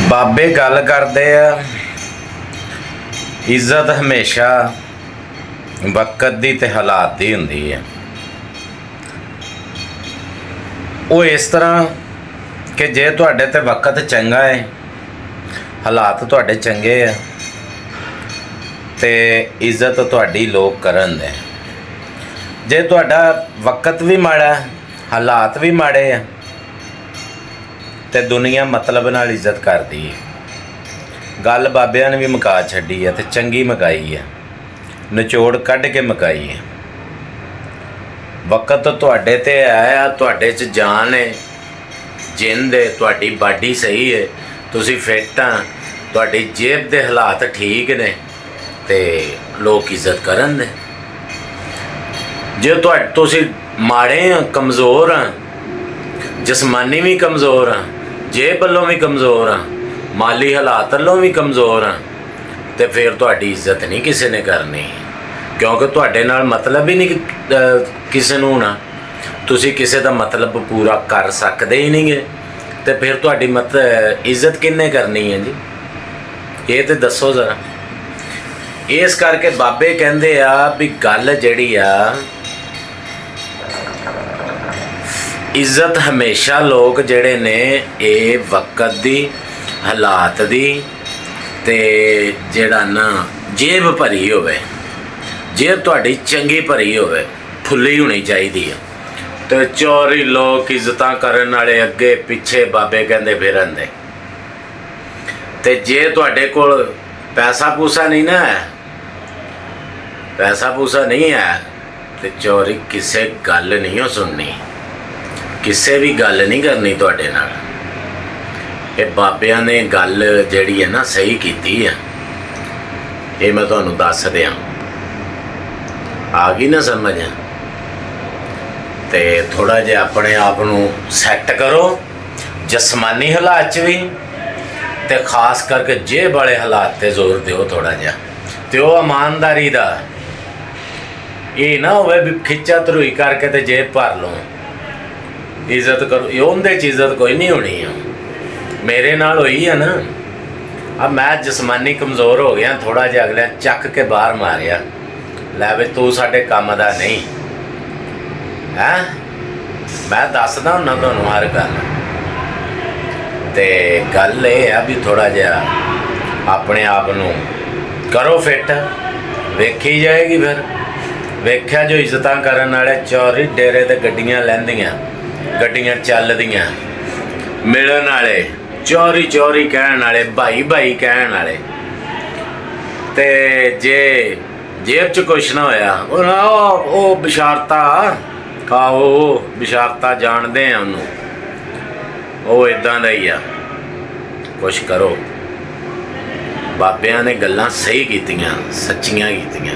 ਬਾਬੇ ਗੱਲ ਕਰਦੇ ਆ, ਇੱਜ਼ਤ ਹਮੇਸ਼ਾ ਵਕਤ ਦੀ ਤੇ ਹਾਲਾਤ ਦੀ ਹੁੰਦੀ ਹੈ। ਉਹ ਇਸ ਤਰ੍ਹਾਂ ਕਿ ਜੇ ਤੁਹਾਡੇ ਤੇ ਵਕਤ ਚੰਗਾ ਹੈ, ਹਾਲਾਤ ਤੁਹਾਡੇ ਚੰਗੇ ਆ, ਤੇ ਇੱਜ਼ਤ ਤੁਹਾਡੀ ਲੋਕ ਕਰਨ ਦੇ। ਜੇ ਤੁਹਾਡਾ ਵਕਤ ਵੀ ਮਾੜਾ, ਹਾਲਾਤ ਵੀ ਮਾੜੇ ਆ, ਤੇ ਦੁਨੀਆ ਮਤਲਬ ਨਾਲ ਇੱਜ਼ਤ ਕਰਦੀ ਹੈ। ਗੱਲ ਬਾਬਿਆਂ ਨੇ ਵੀ ਮੁਕਾ ਛੱਡੀ ਹੈ ਤੇ ਚੰਗੀ ਮੁਕਾਈ ਹੈ, ਨਿਚੋੜ ਕੱਢ ਕੇ ਮੁਕਾਈ ਹੈ। ਵਕਤ ਤੁਹਾਡੇ ਤੇ ਆਇਆ, ਤੁਹਾਡੇ 'ਚ ਜਾਨ ਹੈ, ਜਿੰਦ ਹੈ, ਤੁਹਾਡੀ ਬਾਡੀ ਸਹੀ ਹੈ, ਤੁਸੀਂ ਫਿੱਟ ਆ, ਤੁਹਾਡੀ ਜੇਬ ਦੇ ਹਾਲਾਤ ਠੀਕ ਨੇ, ਤੇ ਲੋਕ ਇੱਜ਼ਤ ਕਰਨ ਨੇ। ਜੇ ਤੁਸੀਂ ਮਾੜੇ ਆ, ਕਮਜ਼ੋਰ ਆ, ਜਿਸਮਾਨੀ ਵੀ ਕਮਜ਼ੋਰ ਆ, ਜੇਬ ਵੱਲੋਂ ਵੀ ਕਮਜ਼ੋਰ ਆ, ਮਾਲੀ ਹਾਲਾਤ ਵੱਲੋਂ ਵੀ ਕਮਜ਼ੋਰ ਆ, ਤੇ ਫਿਰ ਤੁਹਾਡੀ ਇੱਜ਼ਤ ਨਹੀਂ ਕਿਸੇ ਨੇ ਕਰਨੀ, ਕਿਉਂਕਿ ਤੁਹਾਡੇ ਨਾਲ ਮਤਲਬ ਹੀ ਨਹੀਂ ਕਿਸੇ ਨੂੰ ਨਾ। ਤੁਸੀਂ ਕਿਸੇ ਦਾ ਮਤਲਬ ਪੂਰਾ ਕਰ ਸਕਦੇ ਹੀ ਨਹੀਂਗੇ, ਤੇ ਫਿਰ ਤੁਹਾਡੀ ਇੱਜ਼ਤ ਕਿਹਨੇ ਕਰਨੀ ਹੈ ਜੀ? ਇਹ ਤੇ ਦੱਸੋ ਜ਼ਰਾ। ਇਸ ਕਰਕੇ ਬਾਬੇ ਕਹਿੰਦੇ ਆ ਵੀ ਗੱਲ ਜਿਹੜੀ ਆ, ਇੱਜ਼ਤ ਹਮੇਸ਼ਾ ਲੋਕ ਜਿਹੜੇ ਨੇ ਇਹ ਵਕਤ ਦੀ, ਹਾਲਾਤ ਦੀ, ਤੇ ਜਿਹੜਾ ਨਾ ਜੇਬ ਭਰੀ ਹੋਵੇ, ਜੇਬ ਤੁਹਾਡੀ ਚੰਗੀ ਭਰੀ ਹੋਵੇ, ਫੁੱਲੀ ਹੋਣੀ ਚਾਹੀਦੀ ਹੈ। ਤੇ ਚੋਰੀ ਲੋਕ ਇੱਜ਼ਤਾਂ ਕਰਨ ਵਾਲੇ ਅੱਗੇ ਪਿੱਛੇ ਬਾਬੇ ਕਹਿੰਦੇ ਫਿਰਨ ਦੇ। ਤੇ ਜੇ ਤੁਹਾਡੇ ਕੋਲ ਪੈਸਾ ਪੂਸਾ ਨਹੀਂ ਨਾ ਹੈ, ਪੈਸਾ ਪੂਸਾ ਨਹੀਂ ਹੈ, ਤੇ ਚੋਰੀ ਕਿਸੇ ਗੱਲ ਨਹੀਂ ਹੋ ਸੁਣਨੀ, ਕਿਸੇ ਵੀ ਗੱਲ ਨਹੀਂ ਕਰਨੀ ਤੁਹਾਡੇ ਨਾਲ। ਇਹ ਬਾਬਿਆਂ ਨੇ ਗੱਲ ਜਿਹੜੀ ਹੈ ਨਾ ਸਹੀ ਕੀਤੀ ਹੈ। ਇਹ ਮੈਂ ਤੁਹਾਨੂੰ ਦੱਸ ਦਿਆਂ, ਆ ਗਈ ਨਾ ਸਮਝ? ਤੇ ਥੋੜ੍ਹਾ ਜਿਹਾ ਆਪਣੇ ਆਪ ਨੂੰ ਸੈੱਟ ਕਰੋ, ਜਿਸਮਾਨੀ ਹਾਲਾਤ 'ਚ ਵੀ, ਤੇ ਖਾਸ ਕਰਕੇ ਜੇਬ ਵਾਲੇ ਹਾਲਾਤ 'ਤੇ ਜ਼ੋਰ ਦਿਓ ਥੋੜ੍ਹਾ ਜਿਹਾ। ਤੇ ਉਹ ਇਮਾਨਦਾਰੀ ਦਾ, ਇਹ ਨਾ ਹੋਵੇ ਵੀ ਖਿੱਚਾ ਧਰੂਈ ਕਰਕੇ ਤੇ ਜੇਬ ਭਰ ਲਓ। ਇੱਜ਼ਤ ਕਰੋ, ਉਹਦੇ 'ਚ ਇੱਜ਼ਤ ਕੋਈ ਨਹੀਂ ਹੋਣੀ ਆ। ਮੇਰੇ ਨਾਲ ਹੋਈ ਆ ਨਾ, ਆ ਮੈਂ ਜਿਸਮਾਨੀ ਕਮਜ਼ੋਰ ਹੋ ਗਿਆ ਥੋੜ੍ਹਾ ਜਿਹਾ, ਅਗਲੇ ਚੱਕ ਕੇ ਬਾਹਰ ਮਾਰਿਆ, ਲੈ ਵੀ ਤੂੰ ਸਾਡੇ ਕੰਮ ਦਾ ਨਹੀਂ ਹੈ। ਮੈਂ ਦੱਸਦਾ ਹੁੰਦਾ ਤੁਹਾਨੂੰ ਹਰ ਗੱਲ। ਤੇ ਗੱਲ ਇਹ ਆ ਵੀ ਥੋੜ੍ਹਾ ਜਿਹਾ ਆਪਣੇ ਆਪ ਨੂੰ ਕਰੋ ਫਿੱਟ, ਵੇਖੀ ਜਾਏਗੀ। ਫਿਰ ਵੇਖਿਆ ਜੋ ਇੱਜ਼ਤਾਂ ਕਰਨ ਵਾਲੇ ਚੋਰੀ ਡੇਰੇ ਤੇ ਗੱਡੀਆਂ ਲੈਂਦੀਆਂ, ਗੱਡੀਆਂ ਚੱਲਦੀਆਂ, ਮਿਲਣ ਵਾਲੇ, ਚੋਰੀ ਚੋਰੀ ਕਹਿਣ ਵਾਲੇ, ਭਾਈ ਭਾਈ ਕਹਿਣ ਵਾਲੇ, ਤੇ ਜੇ ਜੇਬ 'ਚ ਕੁਛ ਨਾ ਹੋਇਆ, ਉਹ ਬਿਸ਼ਾਰਤਾ, ਆਹੋ ਬਿਸ਼ਾਰਤਾ ਜਾਣਦੇ ਆ ਉਹਨੂੰ, ਉਹ ਇੱਦਾਂ ਦਾ ਹੀ ਆ। ਕੁਛ ਕਰੋ। ਬਾਬਿਆਂ ਨੇ ਗੱਲਾਂ ਸਹੀ ਕੀਤੀਆਂ, ਸੱਚੀਆਂ ਕੀਤੀਆਂ।